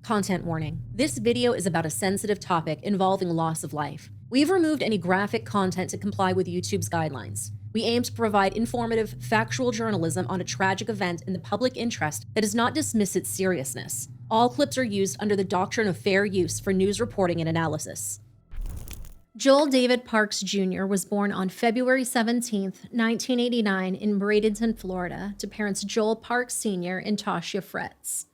Content warning. This video is about a sensitive topic involving loss of life. We've removed any graphic content to comply with YouTube's guidelines. We aim to provide informative, factual journalism on a tragic event in the public interest that does not dismiss its seriousness. All clips are used under the doctrine of fair use for news reporting and analysis. Joel David Parks Jr. was born on February 17, 1989 in Bradenton, Florida, to parents Joel Parks Sr. and Tasha Fretz.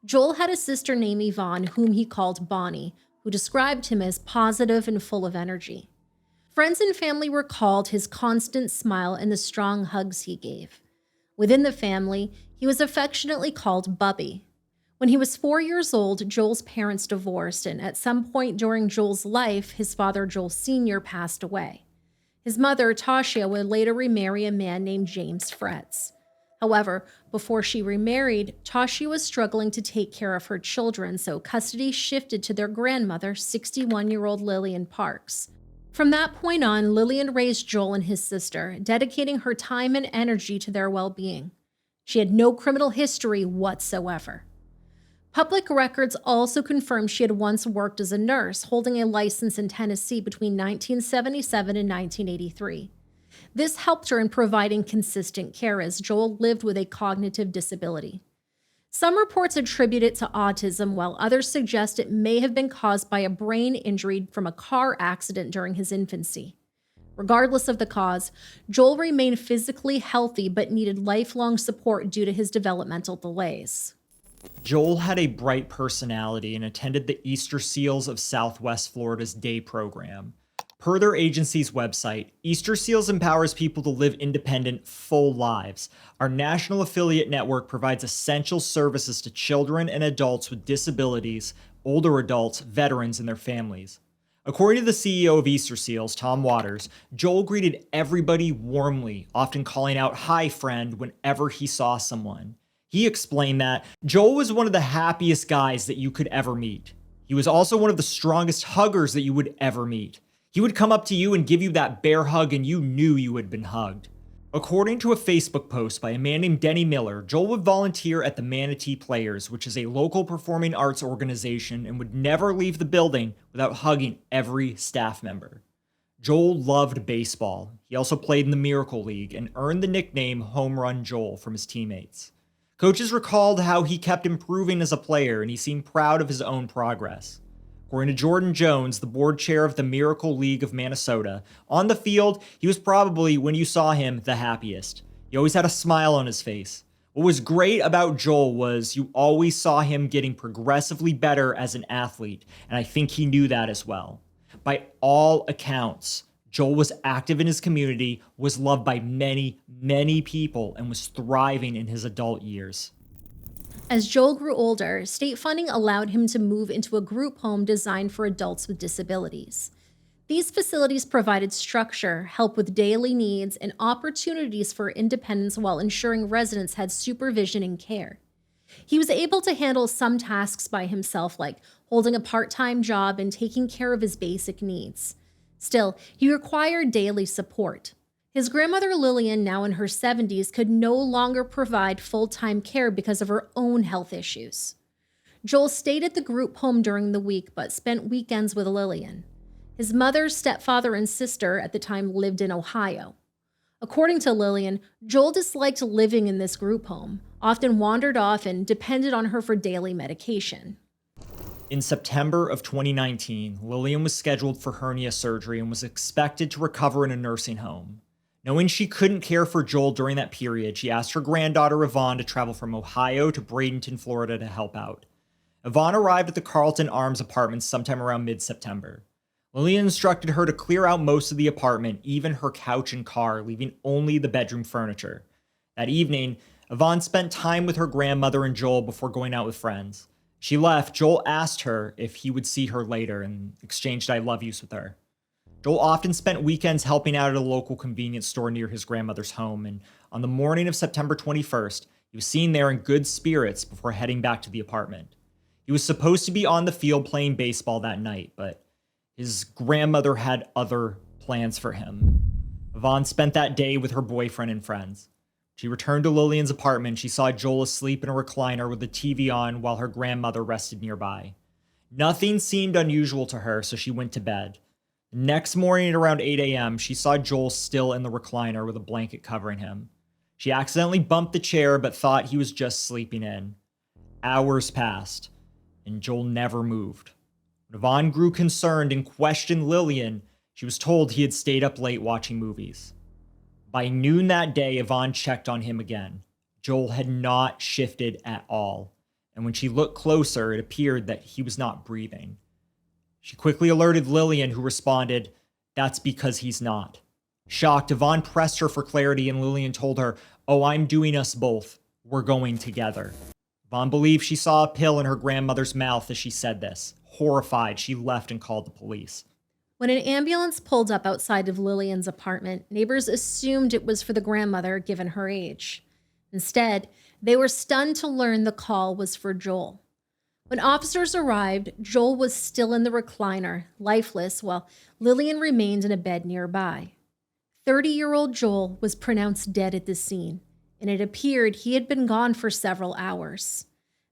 Joel had a sister named Yvonne, whom he called Bonnie, who described him as positive and full of energy. Friends and family recalled his constant smile and the strong hugs he gave. Within the family, he was affectionately called Bubby. When he was 4 years old, Joel's parents divorced, and at some point during Joel's life, his father, Joel Sr., passed away. His mother, Tasha, would later remarry a man named James Fretz. However, before she remarried, Tasha was struggling to take care of her children, so custody shifted to their grandmother, 61-year-old Lillian Parks. From that point on, Lillian raised Joel and his sister, dedicating her time and energy to their well-being. She had no criminal history whatsoever. Public records also confirm she had once worked as a nurse, holding a license in Tennessee between 1977 and 1983. This helped her in providing consistent care as Joel lived with a cognitive disability. Some reports attribute it to autism, while others suggest it may have been caused by a brain injury from a car accident during his infancy. Regardless of the cause, Joel remained physically healthy but needed lifelong support due to his developmental delays. Joel had a bright personality and attended the Easter Seals of Southwest Florida's day program. Per their agency's website, Easter Seals empowers people to live independent, full lives. Our national affiliate network provides essential services to children and adults with disabilities, older adults, veterans, and their families. According to the CEO of Easter Seals, Tom Waters, Joel greeted everybody warmly, often calling out, "Hi, friend," whenever he saw someone. He explained that Joel was one of the happiest guys that you could ever meet. He was also one of the strongest huggers that you would ever meet. He would come up to you and give you that bear hug and you knew you had been hugged. According to a Facebook post by a man named Denny Miller, Joel would volunteer at the Manatee Players, which is a local performing arts organization, and would never leave the building without hugging every staff member. Joel loved baseball. He also played in the Miracle League and earned the nickname Home Run Joel from his teammates. Coaches recalled how he kept improving as a player and he seemed proud of his own progress. According to Jordan Jones, the board chair of the Miracle League of Minnesota, on the field, he was probably, when you saw him, the happiest. He always had a smile on his face. What was great about Joel was you always saw him getting progressively better as an athlete, and I think he knew that as well. By all accounts, Joel was active in his community, was loved by many, many people, and was thriving in his adult years. As Joel grew older, state funding allowed him to move into a group home designed for adults with disabilities. These facilities provided structure, help with daily needs, and opportunities for independence while ensuring residents had supervision and care. He was able to handle some tasks by himself, like holding a part-time job and taking care of his basic needs. Still, he required daily support. His grandmother Lillian, now in her 70s, could no longer provide full-time care because of her own health issues. Joel stayed at the group home during the week but spent weekends with Lillian. His mother, stepfather, and sister at the time lived in Ohio. According to Lillian, Joel disliked living in this group home, often wandered off and depended on her for daily medication. In September of 2019, Lillian was scheduled for hernia surgery and was expected to recover in a nursing home. Knowing she couldn't care for Joel during that period, she asked her granddaughter Yvonne to travel from Ohio to Bradenton, Florida to help out. Yvonne arrived at the Carlton Arms apartments sometime around mid-September. Lillian instructed her to clear out most of the apartment, even her couch and car, leaving only the bedroom furniture. That evening, Yvonne spent time with her grandmother and Joel before going out with friends. She left. Joel asked her if he would see her later and exchanged I love yous with her. Joel often spent weekends helping out at a local convenience store near his grandmother's home, and on the morning of September 21st, he was seen there in good spirits before heading back to the apartment. He was supposed to be on the field playing baseball that night, but his grandmother had other plans for him. Yvonne spent that day with her boyfriend and friends. She returned to Lillian's apartment. She saw Joel asleep in a recliner with the TV on while her grandmother rested nearby. Nothing seemed unusual to her, so she went to bed. Next morning at around 8 a.m., she saw Joel still in the recliner with a blanket covering him. She accidentally bumped the chair but thought he was just sleeping in. Hours passed, and Joel never moved. When Yvonne grew concerned and questioned Lillian, she was told he had stayed up late watching movies. By noon that day, Yvonne checked on him again. Joel had not shifted at all, and when she looked closer, it appeared that he was not breathing. She quickly alerted Lillian, who responded, "That's because he's not." Shocked, Yvonne pressed her for clarity, and Lillian told her, "Oh, I'm doing us both. We're going together." Yvonne believed she saw a pill in her grandmother's mouth as she said this. Horrified, she left and called the police. When an ambulance pulled up outside of Lillian's apartment, neighbors assumed it was for the grandmother given her age. Instead, they were stunned to learn the call was for Joel. When officers arrived, Joel was still in the recliner, lifeless, while Lillian remained in a bed nearby. 30-year-old Joel was pronounced dead at the scene, and it appeared he had been gone for several hours.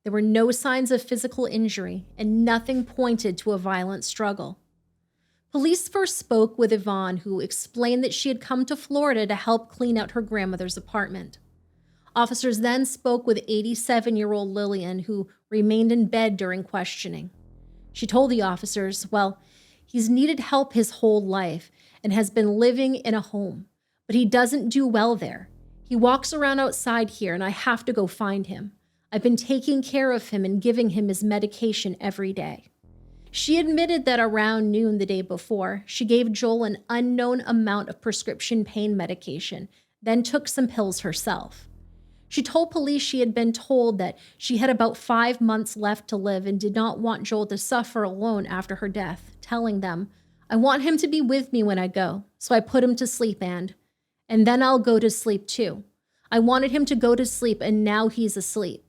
There were no signs of physical injury, and nothing pointed to a violent struggle. Police first spoke with Yvonne, who explained that she had come to Florida to help clean out her grandmother's apartment. Officers then spoke with 87-year-old Lillian, who remained in bed during questioning. She told the officers, well, he's needed help his whole life and has been living in a home, but he doesn't do well there. He walks around outside here and I have to go find him. I've been taking care of him and giving him his medication every day. She admitted that around noon the day before, she gave Joel an unknown amount of prescription pain medication, then took some pills herself. She told police she had been told that she had about 5 months left to live and did not want Joel to suffer alone after her death, telling them, "I want him to be with me when I go, so I put him to sleep and then I'll go to sleep too. I wanted him to go to sleep and now he's asleep."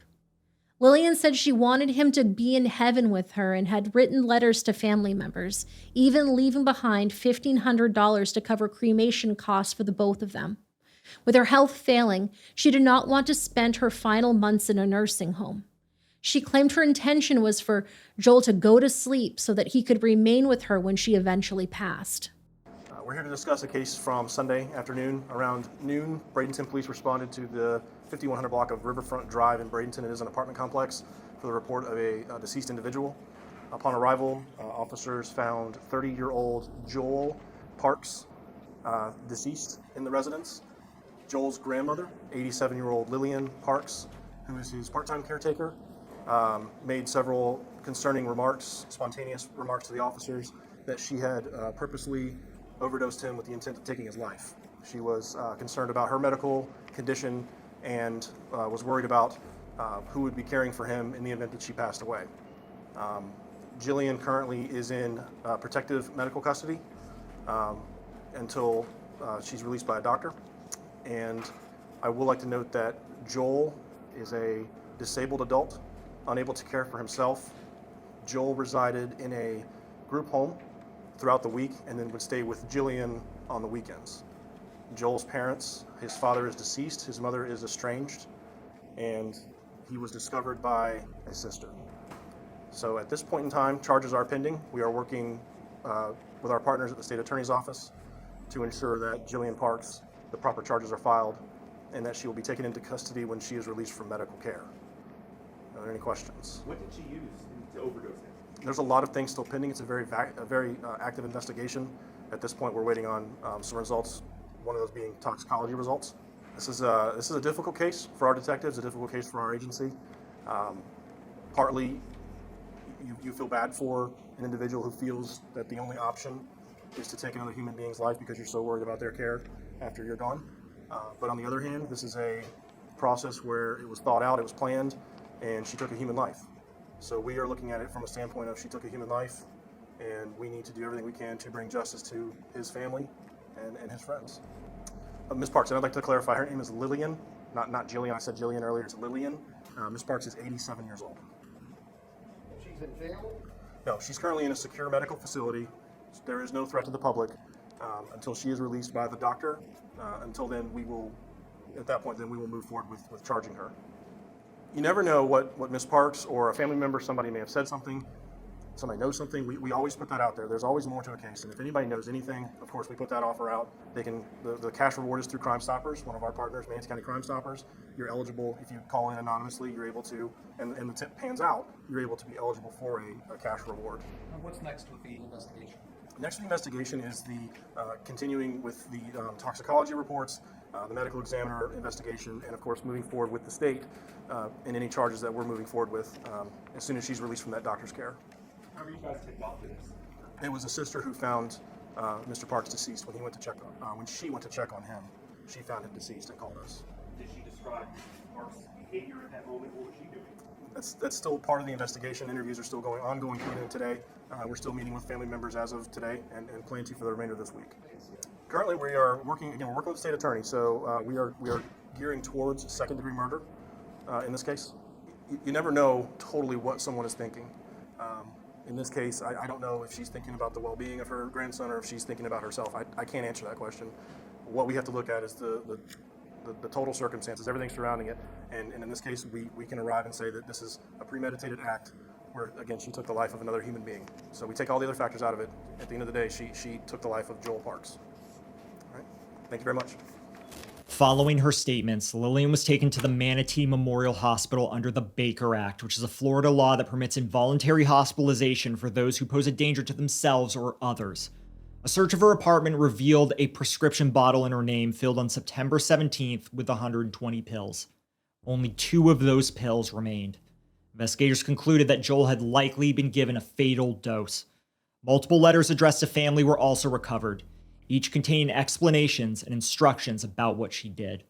Lillian said she wanted him to be in heaven with her and had written letters to family members, even leaving behind $1,500 to cover cremation costs for the both of them. With her health failing, she did not want to spend her final months in a nursing home. She claimed her intention was for Joel to go to sleep so that he could remain with her when she eventually passed. We're here to discuss a case from Sunday afternoon. Around noon, Bradenton police responded to the 5100 block of Riverfront Drive in Bradenton. It is an apartment complex for the report of a deceased individual. Upon arrival, officers found 30-year-old Joel Parks deceased in the residence. Joel's grandmother, 87-year-old Lillian Parks, who is his part-time caretaker, made several concerning remarks, spontaneous remarks to the officers, that she had purposely overdosed him with the intent of taking his life. She was concerned about her medical condition and was worried about who would be caring for him in the event that she passed away. Jillian currently is in protective medical custody until she's released by a doctor. And I would like to note that Joel is a disabled adult, unable to care for himself. Joel resided in a group home throughout the week and then would stay with Jillian on the weekends. Joel's parents, his father is deceased, his mother is estranged, and he was discovered by his sister. So at this point in time, charges are pending. We are working with our partners at the state attorney's office to ensure that Jillian Parks, the proper charges are filed, and that she will be taken into custody when she is released from medical care. Are there any questions? What did she use to overdose him? There's a lot of things still pending. It's a very active investigation. At this point, we're waiting on some results, one of those being toxicology results. This is a difficult case for our detectives, a difficult case for our agency. Partly, you feel bad for an individual who feels that the only option is to take another human being's life because you're so worried about their care after you're gone. But on the other hand, this is a process where it was thought out, it was planned, and she took a human life. So we are looking at it from a standpoint of she took a human life, and we need to do everything we can to bring justice to his family and his friends. Ms. Parks, and I'd like to clarify, her name is Lillian, not Jillian. I said Jillian earlier, it's Lillian. Ms. Parks is 87 years old. She's in jail? No, she's currently in a secure medical facility. There is no threat to the public until she is released by the doctor. Until then, we will at that point, then we will move forward with charging her. You never know what Ms. Parks or a family member, somebody may have said something, somebody knows something. We always put that out there. There's always more to a case. And if anybody knows anything, of course, we put that offer out. They can, the cash reward is through Crime Stoppers, one of our partners, Manatee County Crime Stoppers. You're eligible, if you call in anonymously, you're able to, and the tip pans out, you're able to be eligible for a cash reward. And what's next with the investigation? Next investigation is the continuing with the toxicology reports, the medical examiner investigation, and of course moving forward with the state and any charges that we're moving forward with as soon as she's released from that doctor's care. How are you guys take off this? It was a sister who found Mr. Parks deceased when he went to check on, when she went to check on him. She found him deceased and called us. Did she describe Parks' behavior at that moment? What was she doing? That's still part of the investigation. Interviews are still ongoing today. We're still meeting with family members as of today and plan to for the remainder of this week. Currently, we are working with the state attorney, so we are gearing towards second-degree murder in this case. You never know totally what someone is thinking. In this case, I don't know if she's thinking about the well-being of her grandson or if she's thinking about herself. I can't answer that question. What we have to look at is the total circumstances, everything surrounding it, and in this case, we can arrive and say that this is a premeditated act where, again, she took the life of another human being. So we take all the other factors out of it. At the end of the day, she took the life of Joel Parks. All right. Thank you very much. Following her statements, Lillian was taken to the Manatee Memorial Hospital under the Baker Act, which is a Florida law that permits involuntary hospitalization for those who pose a danger to themselves or others. A search of her apartment revealed a prescription bottle in her name filled on September 17th with 120 pills. Only 2 of those pills remained. Investigators concluded that Joel had likely been given a fatal dose. Multiple letters addressed to family were also recovered, each containing explanations and instructions about what she did.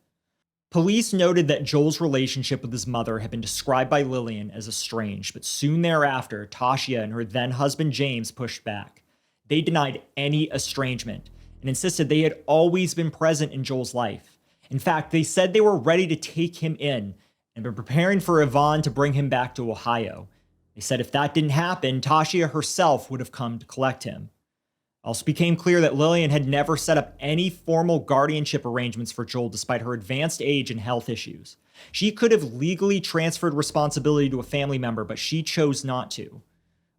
Police noted that Joel's relationship with his mother had been described by Lillian as estranged, but soon thereafter, Tasha and her then-husband James pushed back. They denied any estrangement and insisted they had always been present in Joel's life. In fact, they said they were ready to take him in and been preparing for Yvonne to bring him back to Ohio. They said if that didn't happen, Tasha herself would have come to collect him. It also became clear that Lillian had never set up any formal guardianship arrangements for Joel despite her advanced age and health issues. She could have legally transferred responsibility to a family member, but she chose not to.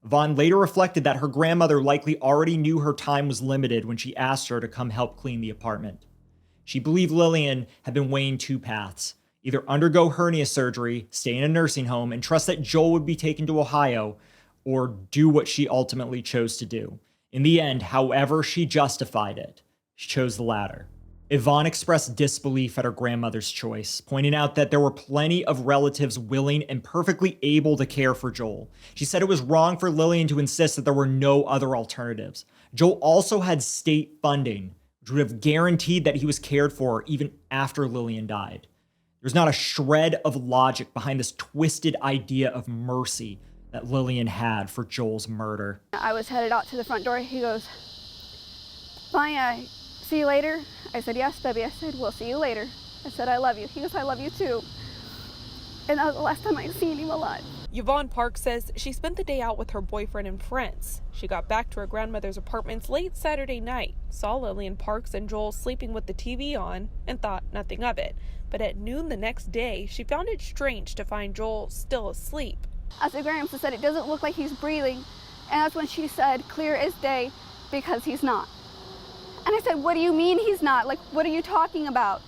Yvonne later reflected that her grandmother likely already knew her time was limited when she asked her to come help clean the apartment. She believed Lillian had been weighing 2 paths: either undergo hernia surgery, stay in a nursing home, and trust that Joel would be taken to Ohio, or do what she ultimately chose to do. In the end, however she justified it, she chose the latter. Yvonne expressed disbelief at her grandmother's choice, pointing out that there were plenty of relatives willing and perfectly able to care for Joel. She said it was wrong for Lillian to insist that there were no other alternatives. Joel also had state funding, which would have guaranteed that he was cared for even after Lillian died. There's not a shred of logic behind this twisted idea of mercy that Lillian had for Joel's murder. I was headed out to the front door. He goes, "Bye, see you later." I said, "Yes, baby." I said, "We'll see you later." I said, "I love you." He goes, "I love you too." And that was the last time I'd seen him alive. Yvonne Parks says she spent the day out with her boyfriend and friends. She got back to her grandmother's apartment late Saturday night, saw Lillian Parks and Joel sleeping with the TV on, and thought nothing of it. But at noon the next day, she found it strange to find Joel still asleep. I said, "Grams," I said, "it doesn't look like he's breathing." And that's when she said, "Clear as day, because he's not." And I said, "What do you mean he's not? Like, what are you talking about?"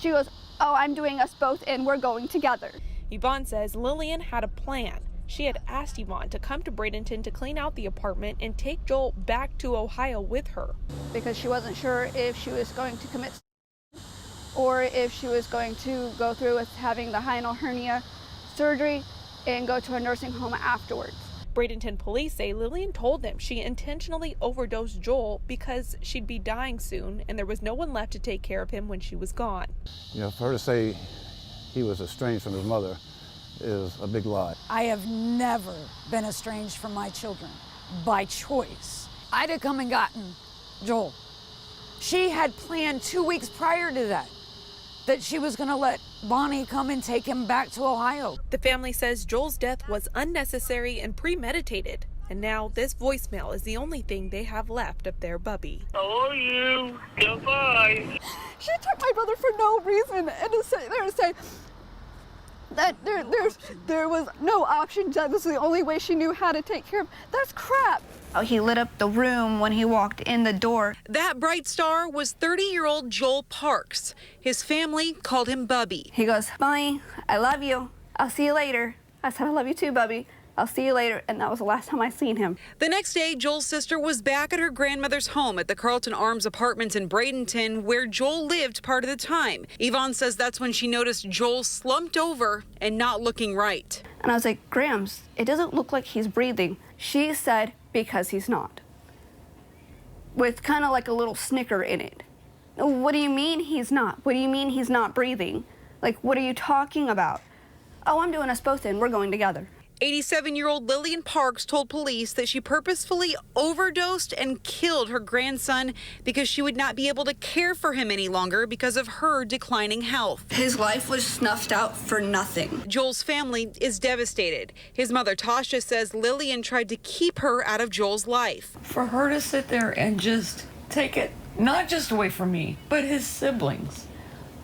She goes, "Oh, I'm doing us both in. We're going together." Yvonne says Lillian had a plan. She had asked Yvonne to come to Bradenton to clean out the apartment and take Joel back to Ohio with her. Because she wasn't sure if she was going to commit or if she was going to go through with having the hinal hernia surgery and go to a nursing home afterwards. Bradenton police say Lillian told them she intentionally overdosed Joel because she'd be dying soon and there was no one left to take care of him when she was gone. You know, for her to say he was estranged from his mother is a big lie. I have never been estranged from my children by choice. I'd have come and gotten Joel. She had planned 2 weeks prior to that she was going to let Bonnie come and take him back to Ohio. The family says Joel's death was unnecessary and premeditated. And now this voicemail is the only thing they have left of their bubby. How are you? Goodbye. She took my brother for no reason and to sit there and say that there was no option, that this was the only way she knew how to take care of him. That's crap. Oh, he lit up the room when he walked in the door. That bright star was 30-year-old Joel Parks. His family called him Bubby. He goes, Mommy, I love you. I'll see you later. I said, I love you too, Bubby. I'll see you later. And that was the last time I seen him. The next day, Joel's sister was back at her grandmother's home at the Carlton Arms Apartments in Bradenton, where Joel lived part of the time. Yvonne says that's when she noticed Joel slumped over and not looking right. And I was like, Grams, it doesn't look like he's breathing. She said, because he's not. With kind of like a little snicker in it. What do you mean he's not? What do you mean he's not breathing? Like, what are you talking about? Oh, I'm doing us both in. We're going together. 87-year-old Lillian Parks told police that she purposefully overdosed and killed her grandson because she would not be able to care for him any longer because of her declining health. His life was snuffed out for nothing. Joel's family is devastated. His mother, Tasha, says Lillian tried to keep her out of Joel's life. For her to sit there and just take it, not just away from me, but his siblings,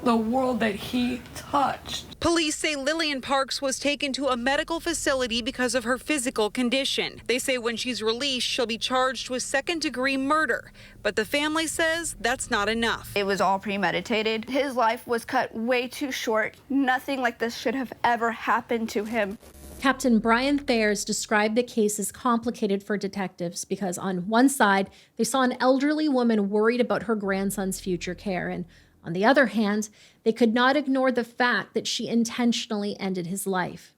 the world that he touched. Police say Lillian Parks was taken to a medical facility because of her physical condition. They say when she's released, she'll be charged with second-degree murder. But the family says that's not enough. It was all premeditated. His life was cut way too short. Nothing like this should have ever happened to him. Captain Brian Thayers described the case as complicated for detectives because on one side, they saw an elderly woman worried about her grandson's future care, and on the other hand, they could not ignore the fact that she intentionally ended his life.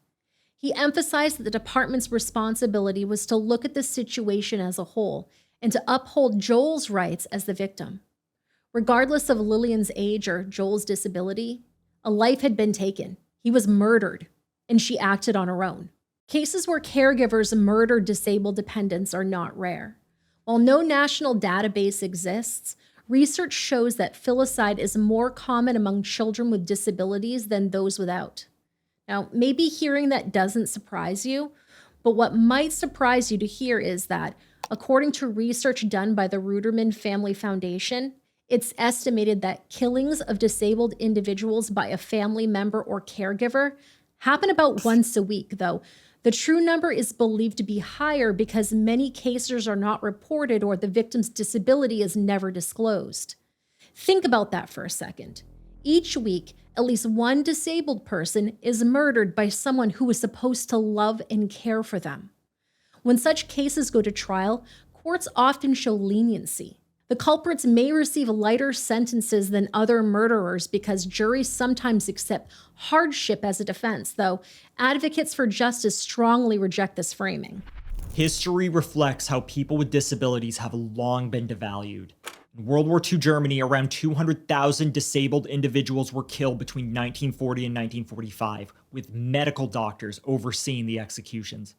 He emphasized that the department's responsibility was to look at the situation as a whole and to uphold Joel's rights as the victim. Regardless of Lillian's age or Joel's disability, a life had been taken. He was murdered, and she acted on her own. Cases where caregivers murder disabled dependents are not rare. While no national database exists, research shows that filicide is more common among children with disabilities than those without. Now, maybe hearing that doesn't surprise you, but what might surprise you to hear is that, according to research done by the Ruderman Family Foundation, it's estimated that killings of disabled individuals by a family member or caregiver happen about once a week, though the true number is believed to be higher because many cases are not reported or the victim's disability is never disclosed. Think about that for a second. Each week, at least one disabled person is murdered by someone who is supposed to love and care for them. When such cases go to trial, courts often show leniency. The culprits may receive lighter sentences than other murderers because juries sometimes accept hardship as a defense, though advocates for justice strongly reject this framing. History reflects how people with disabilities have long been devalued. In World War II Germany, around 200,000 disabled individuals were killed between 1940 and 1945, with medical doctors overseeing the executions.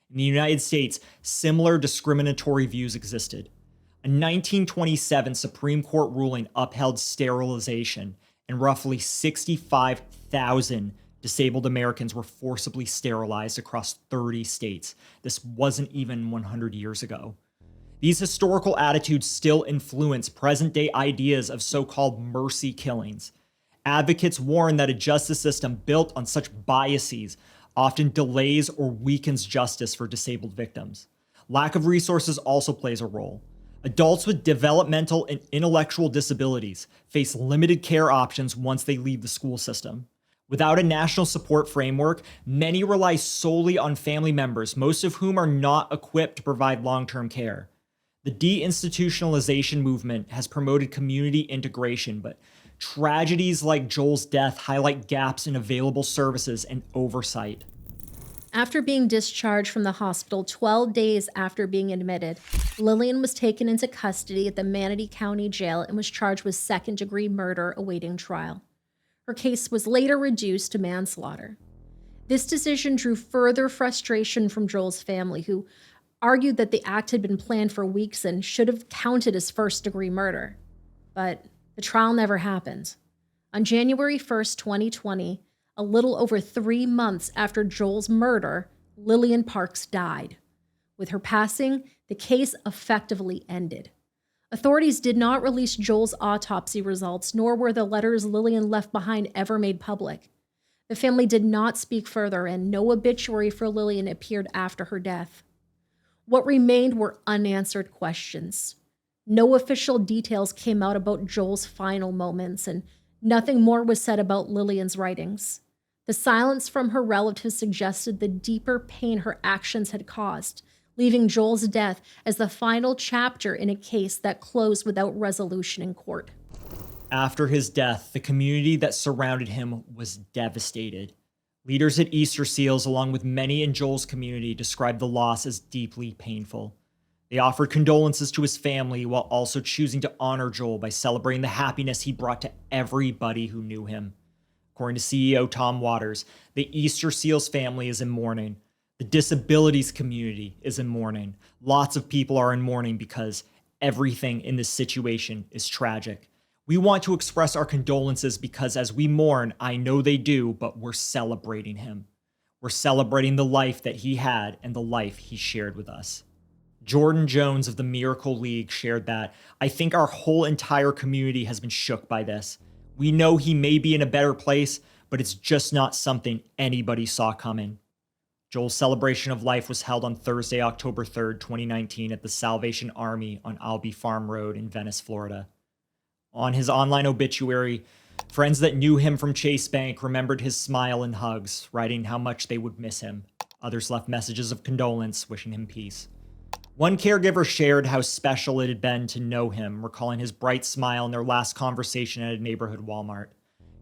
In the United States, similar discriminatory views existed. A 1927 Supreme Court ruling upheld sterilization, and roughly 65,000 disabled Americans were forcibly sterilized across 30 states. This wasn't even 100 years ago. These historical attitudes still influence present-day ideas of so-called mercy killings. Advocates warn that a justice system built on such biases often delays or weakens justice for disabled victims. Lack of resources also plays a role. Adults with developmental and intellectual disabilities face limited care options once they leave the school system. Without a national support framework, many rely solely on family members, most of whom are not equipped to provide long-term care. The deinstitutionalization movement has promoted community integration, but tragedies like Joel's death highlight gaps in available services and oversight. After being discharged from the hospital 12 days after being admitted, Lillian was taken into custody at the Manatee County Jail and was charged with second-degree murder awaiting trial. Her case was later reduced to manslaughter. This decision drew further frustration from Joel's family, who argued that the act had been planned for weeks and should have counted as first-degree murder. But the trial never happened. On January 1st, 2020, a little over 3 months after Joel's murder, Lillian Parks died. With her passing, the case effectively ended. Authorities did not release Joel's autopsy results, nor were the letters Lillian left behind ever made public. The family did not speak further, and no obituary for Lillian appeared after her death. What remained were unanswered questions. No official details came out about Joel's final moments, and nothing more was said about Lillian's writings. The silence from her relatives suggested the deeper pain her actions had caused, leaving Joel's death as the final chapter in a case that closed without resolution in court. After his death, the community that surrounded him was devastated. Leaders at Easter Seals, along with many in Joel's community, described the loss as deeply painful. They offered condolences to his family while also choosing to honor Joel by celebrating the happiness he brought to everybody who knew him. According to CEO Tom Waters, the Easter Seals family is in mourning. The disabilities community is in mourning. Lots of people are in mourning because everything in this situation is tragic. We want to express our condolences because as we mourn, I know they do, but we're celebrating him. We're celebrating the life that he had and the life he shared with us. Jordan Jones of the Miracle League shared that, I think our whole entire community has been shook by this. We know he may be in a better place, but it's just not something anybody saw coming. Joel's celebration of life was held on Thursday, October 3rd, 2019 at the Salvation Army on Albee Farm Road in Venice, Florida. On his online obituary, friends that knew him from Chase Bank remembered his smile and hugs, writing how much they would miss him. Others left messages of condolence, wishing him peace. One caregiver shared how special it had been to know him, recalling his bright smile in their last conversation at a neighborhood Walmart.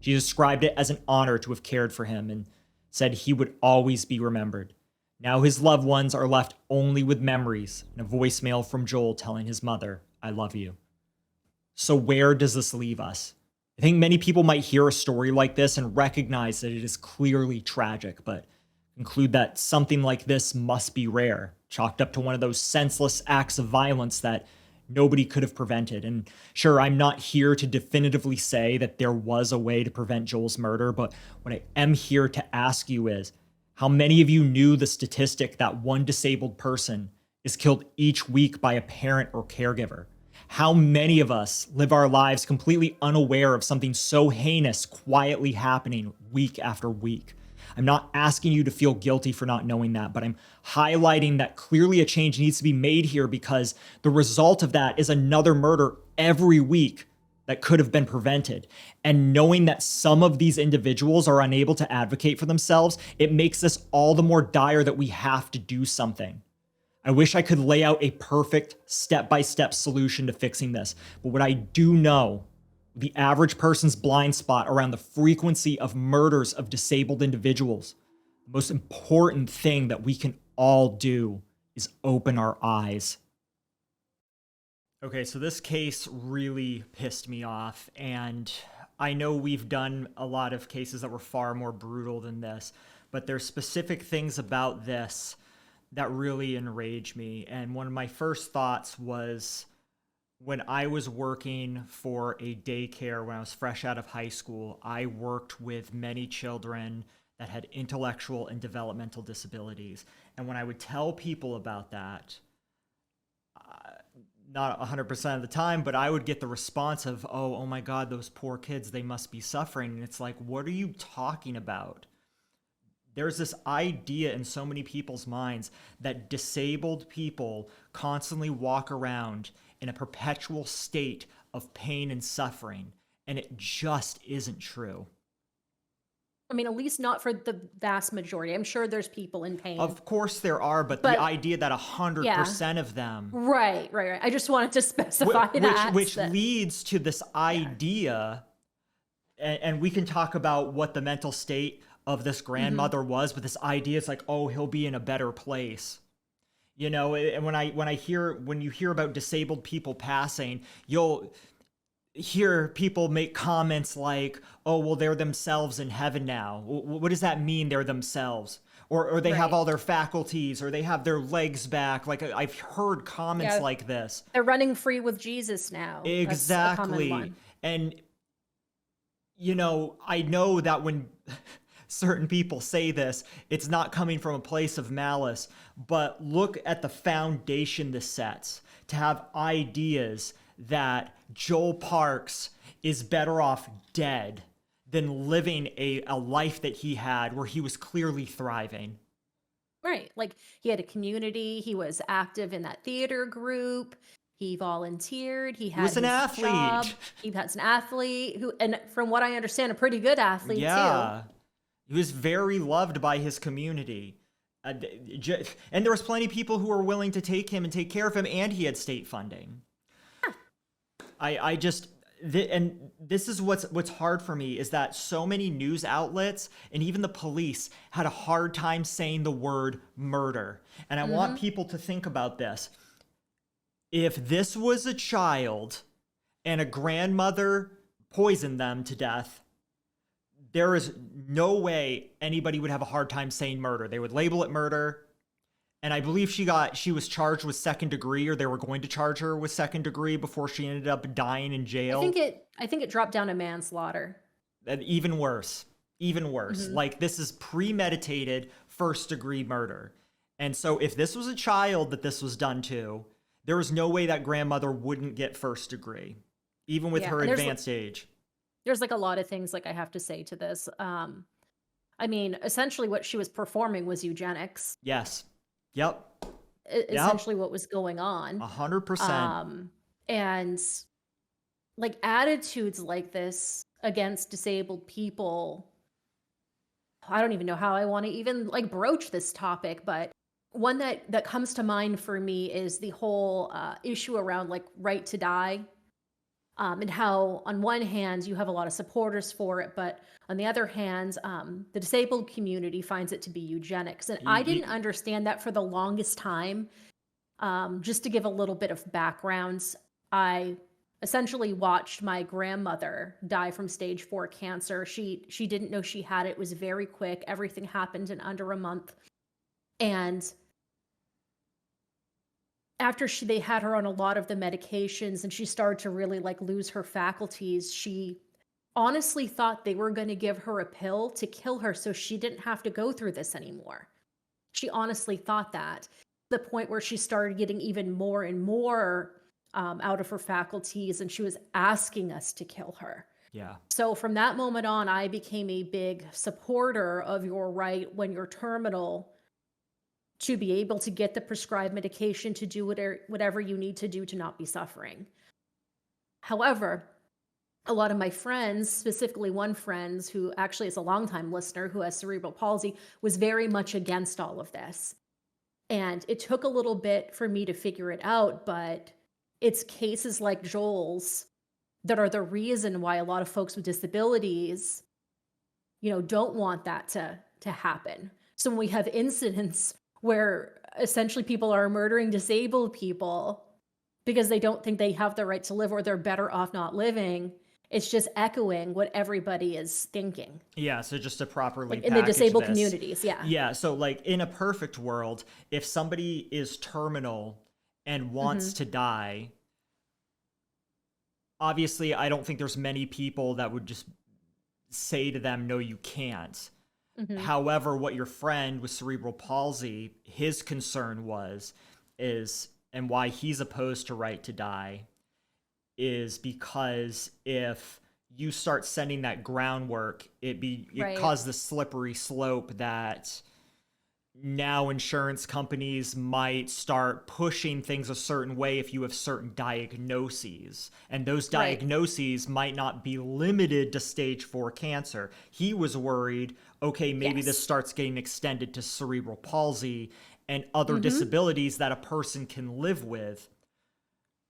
She described it as an honor to have cared for him and said he would always be remembered. Now his loved ones are left only with memories and a voicemail from Joel telling his mother, I love you. So where does this leave us? I think many people might hear a story like this and recognize that it is clearly tragic, but conclude that something like this must be rare, chalked up to one of those senseless acts of violence that nobody could have prevented. And sure, I'm not here to definitively say that there was a way to prevent Joel's murder, but what I am here to ask you is, how many of you knew the statistic that one disabled person is killed each week by a parent or caregiver? How many of us live our lives completely unaware of something so heinous quietly happening week after week? I'm not asking you to feel guilty for not knowing that, but I'm highlighting that clearly a change needs to be made here because the result of that is another murder every week that could have been prevented. And knowing that some of these individuals are unable to advocate for themselves, it makes this all the more dire that we have to do something. I wish I could lay out a perfect step-by-step solution to fixing this, but what I do know, the average person's blind spot around the frequency of murders of disabled individuals, the most important thing that we can all do is open our eyes. Okay, so this case really pissed me off, and I know we've done a lot of cases that were far more brutal than this, but there's specific things about this that really enraged me. And one of my first thoughts was when I was working for a daycare when I was fresh out of high school, I worked with many children that had intellectual and developmental disabilities. And when I would tell people about that, not 100% of the time, but I would get the response of, oh my God, those poor kids, they must be suffering. And it's like, what are you talking about? There's this idea in so many people's minds that disabled people constantly walk around in a perpetual state of pain and suffering, and it just isn't true. I mean, at least not for the vast majority. I'm sure there's people in pain. Of course there are, but the idea that 100% of them... Right. I just wanted to specify that. Which leads to this idea, and we can talk about what the mental state of this grandmother was, but this idea is like, oh, he'll be in a better place. You know, and when you hear about disabled people passing, you'll hear people make comments like, oh, well, they're themselves in heaven now. What does that mean, they're themselves? Or they have all their faculties, or they have their legs back. Like, I've heard comments like this. They're running free with Jesus now. Exactly. That's a common one. And, you know, I know that when certain people say this, it's not coming from a place of malice, but look at the foundation this sets to have ideas that Joel Parks is better off dead than living a life that he had where he was clearly thriving. Right. Like, he had a community. He was active in that theater group. He volunteered. He was an his athlete. job. He was an athlete who, and from what I understand, a pretty good athlete Yeah. too. He was very loved by his community. And there was plenty of people who were willing to take him and take care of him, and he had state funding. And this is what's hard for me, is that so many news outlets and even the police had a hard time saying the word murder. And I want people to think about this. If this was a child and a grandmother poisoned them to death, there is no way anybody would have a hard time saying murder. They would label it murder. And I believe she was charged with second degree, or they were going to charge her with second degree before she ended up dying in jail. I think it dropped down to manslaughter. Even worse. Like, this is premeditated first degree murder. And so if this was a child that this was done to, there was no way that grandmother wouldn't get first degree, even with her advanced age. There's like a lot of things like I have to say to this. I mean, essentially what she was performing was eugenics. Yes. Yep. Essentially what was going on. 100%. And like attitudes like this against disabled people, I don't even know how I want to even like broach this topic, but one that comes to mind for me is the whole issue around like right to die. And how on one hand you have a lot of supporters for it, but on the other hand, the disabled community finds it to be eugenics. And I didn't understand that for the longest time. Just to give a little bit of background, I essentially watched my grandmother die from stage 4 cancer. She didn't know she had it. It was very quick. Everything happened in under a month. And after they had her on a lot of the medications and she started to really like lose her faculties, she honestly thought they were going to give her a pill to kill her so she didn't have to go through this anymore. She honestly thought that. To the point where she started getting even more and more out of her faculties, and she was asking us to kill her. Yeah. So from that moment on, I became a big supporter of your right when you're terminal to be able to get the prescribed medication to do whatever you need to do to not be suffering. However, a lot of my friends, specifically one friend who actually is a longtime listener who has cerebral palsy, was very much against all of this. And it took a little bit for me to figure it out, but it's cases like Joel's that are the reason why a lot of folks with disabilities, don't want that to happen. So when we have incidents where essentially people are murdering disabled people because they don't think they have the right to live or they're better off not living, it's just echoing what everybody is thinking. Yeah, so just to properly like in the disabled this. communities, yeah. Yeah, so like in a perfect world, if somebody is terminal and wants to die, obviously I don't think there's many people that would just say to them, no, you can't. However, what your friend with cerebral palsy, his concern is, and why he's opposed to right to die, is because if you start sending that groundwork, it causes the slippery slope that now insurance companies might start pushing things a certain way if you have certain diagnoses. And those diagnoses might not be limited to stage 4 cancer. He was worried, okay, maybe this starts getting extended to cerebral palsy and other disabilities that a person can live with.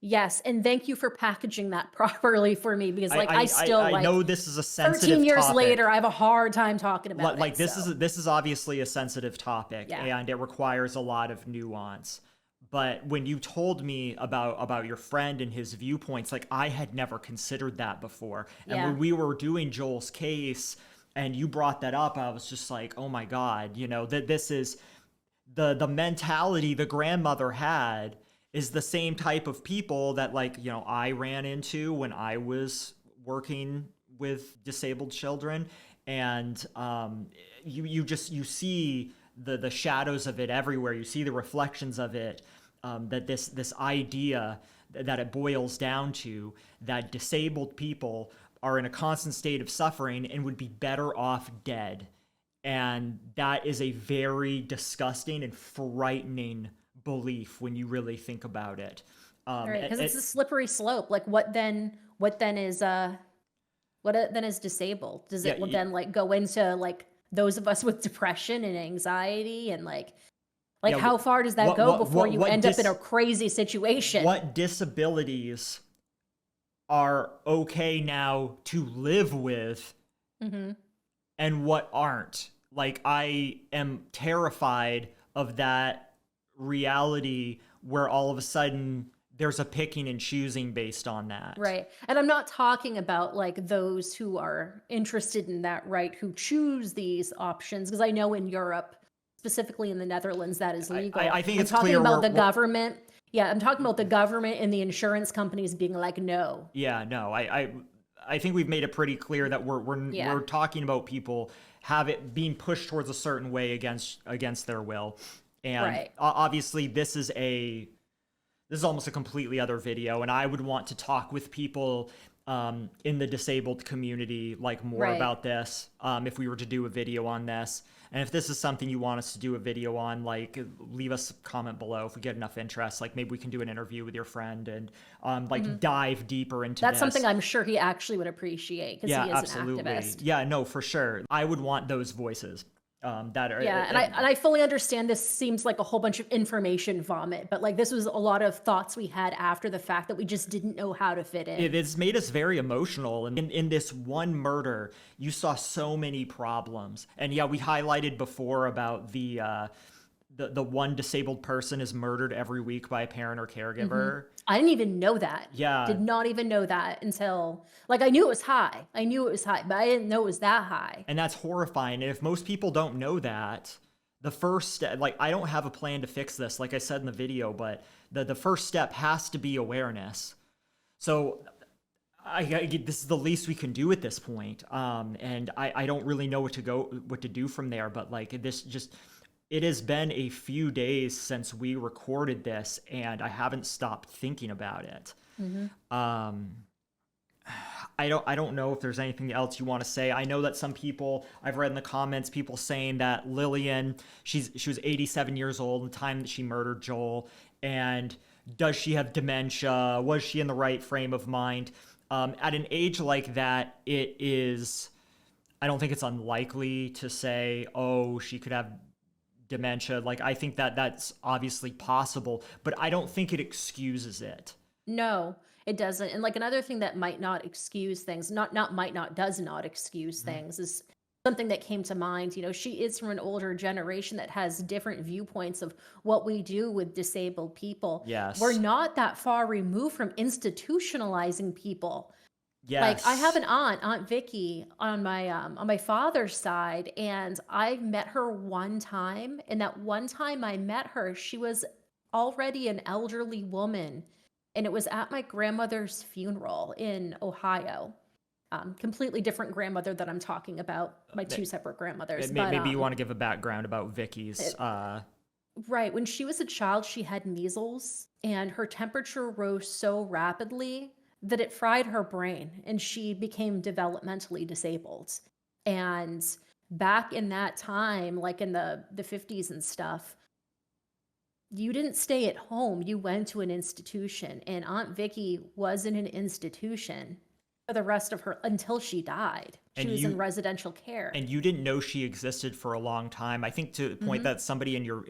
Yes, and thank you for packaging that properly for me, because I know this is a sensitive 13 years topic. later, I have a hard time talking about like it. This is obviously a sensitive topic, and it requires a lot of nuance. But when you told me about your friend and his viewpoints, like I had never considered that before. And when we were doing Joel's case and you brought that up, I was just like, oh my God, that this is the mentality the grandmother had is the same type of people that I ran into when I was working with disabled children. And you see the shadows of it everywhere. You see the reflections of it. That this idea that it boils down to that disabled people are in a constant state of suffering and would be better off dead. And that is a very disgusting and frightening belief when you really think about it. Right, because it's a slippery slope. Like, what then is disabled? Does it then like go into like those of us with depression and anxiety and like how far does that go before you end up in a crazy situation? What disabilities are okay now to live with, and what aren't? Like, I am terrified of that reality where all of a sudden there's a picking and choosing based on that. Right. And I'm not talking about like those who are interested in that, right, who choose these options, because I know in Europe, specifically in the Netherlands, that is legal. I think it's talking clear about the government. Yeah, I'm talking about the government and the insurance companies being like, no. Yeah, no. I think we've made it pretty clear that we're talking about people have it being pushed towards a certain way against their will. And obviously this is almost a completely other video, and I would want to talk with people in the disabled community like more about this if we were to do a video on this. And if this is something you want us to do a video on, like, leave us a comment below if we get enough interest. Like, maybe we can do an interview with your friend and dive deeper into That's this. something I'm sure he actually would appreciate, because he is absolutely. an activist. Yeah, no, for sure. I would want those voices. That are, and I fully understand this seems like a whole bunch of information vomit, but like this was a lot of thoughts we had after the fact that we just didn't know how to fit in. It's made us very emotional, and in this one murder you saw so many problems. And yeah, we highlighted before about the one disabled person is murdered every week by a parent or caregiver. I didn't even know that. Yeah. Did not even know that until, like, I knew it was high. But I didn't know it was that high. And that's horrifying. And if most people don't know that, the first step, like, I don't have a plan to fix this, like I said in the video, but the first step has to be awareness. So this is the least we can do at this point. And I don't really know what to do from there, but like it has been a few days since we recorded this, and I haven't stopped thinking about it. I don't know if there's anything else you want to say. I know that some people, I've read in the comments, people saying that Lillian, she was 87 years old at the time that she murdered Joel, and does she have dementia? Was she in the right frame of mind? At an age like that, I don't think it's unlikely to say, oh, she could have dementia. Like, I think that's obviously possible, but I don't think it excuses it. No, it doesn't. And like another thing that might not excuse things, does not excuse things, is something that came to mind. You know, she is from an older generation that has different viewpoints of what we do with disabled people. Yes. We're not that far removed from institutionalizing people. Yes. Like, I have an Aunt Vicky on my father's side, and I met her one time, and that one time I met her, she was already an elderly woman, and it was at my grandmother's funeral in Ohio. Completely different grandmother that I'm talking about, my two separate grandmothers. Maybe you want to give a background about Vicky's. Right. When she was a child, she had measles, and her temperature rose so rapidly that it fried her brain, and she became developmentally disabled. And back in that time, like in the 50s and stuff, you didn't stay at home. You went to an institution, and Aunt Vicky was in an institution for the rest of her, until she died. She was in residential care. And you didn't know she existed for a long time. I think to the point that somebody in your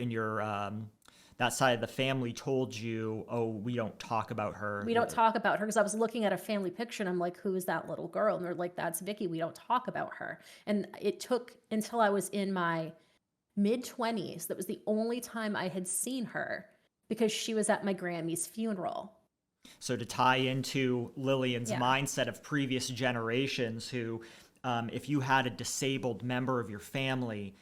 that side of the family told you, oh, we don't talk about her. We don't talk about her, because I was looking at a family picture and I'm like, who is that little girl? And they're like, that's Vicky. We don't talk about her. And it took until I was in my mid-20s. That was the only time I had seen her, because she was at my Grammy's funeral. So to tie into Lillian's mindset of previous generations who, if you had a disabled member of your family,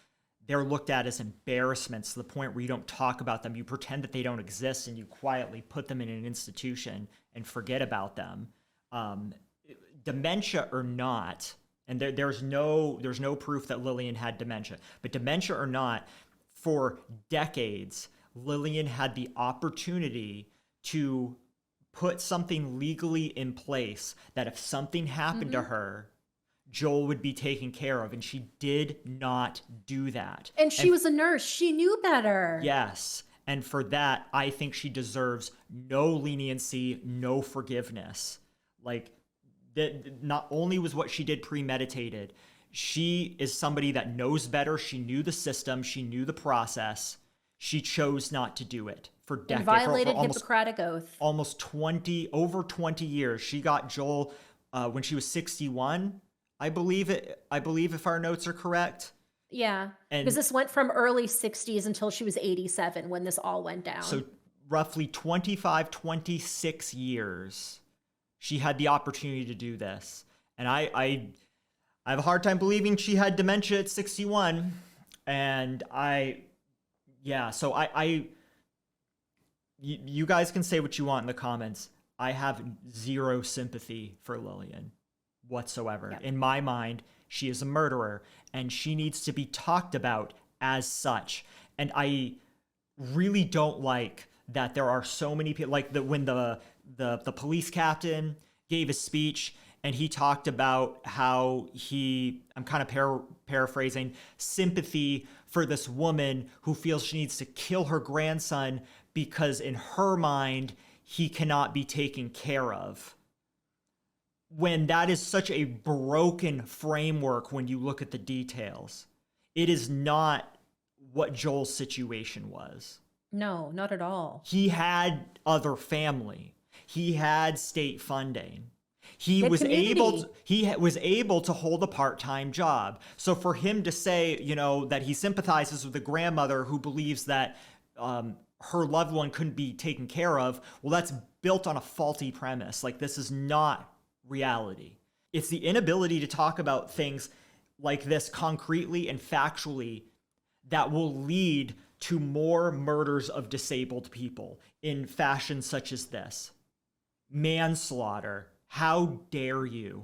they're looked at as embarrassments to the point where you don't talk about them. You pretend that they don't exist, and you quietly put them in an institution and forget about them. Dementia or not, And there's no proof that Lillian had dementia. But dementia or not, for decades, Lillian had the opportunity to put something legally in place that if something happened to her, Joel would be taken care of. And she did not do that. And she was a nurse. She knew better. Yes. And for that, I think she deserves no leniency, no forgiveness. Like, that not only was what she did premeditated, she is somebody that knows better. She knew the system. She knew the process. She chose not to do it for decades. And violated for Hippocratic Oath. Almost over 20 years. She got Joel when she was 61, I believe if our notes are correct. Yeah, And because this went from early 60s until she was 87 when this all went down. So roughly 25, 26 years, she had the opportunity to do this. And I have a hard time believing she had dementia at 61. And you guys can say what you want in the comments. I have zero sympathy for Lillian whatsoever. Yeah. In my mind, she is a murderer and she needs to be talked about as such. And I really don't like that there are so many people, like when the police captain gave a speech and he talked about how I'm kind of paraphrasing, sympathy for this woman who feels she needs to kill her grandson because in her mind, he cannot be taken care of. When that is such a broken framework when you look at the details. It is not what Joel's situation was. No, not at all. He had other family. He had state funding. He was able to hold a part-time job. So for him to say, that he sympathizes with the grandmother who believes that her loved one couldn't be taken care of, well, that's built on a faulty premise. Like, this is not reality. It's the inability to talk about things like this concretely and factually that will lead to more murders of disabled people in fashion such as this. Manslaughter. How dare you?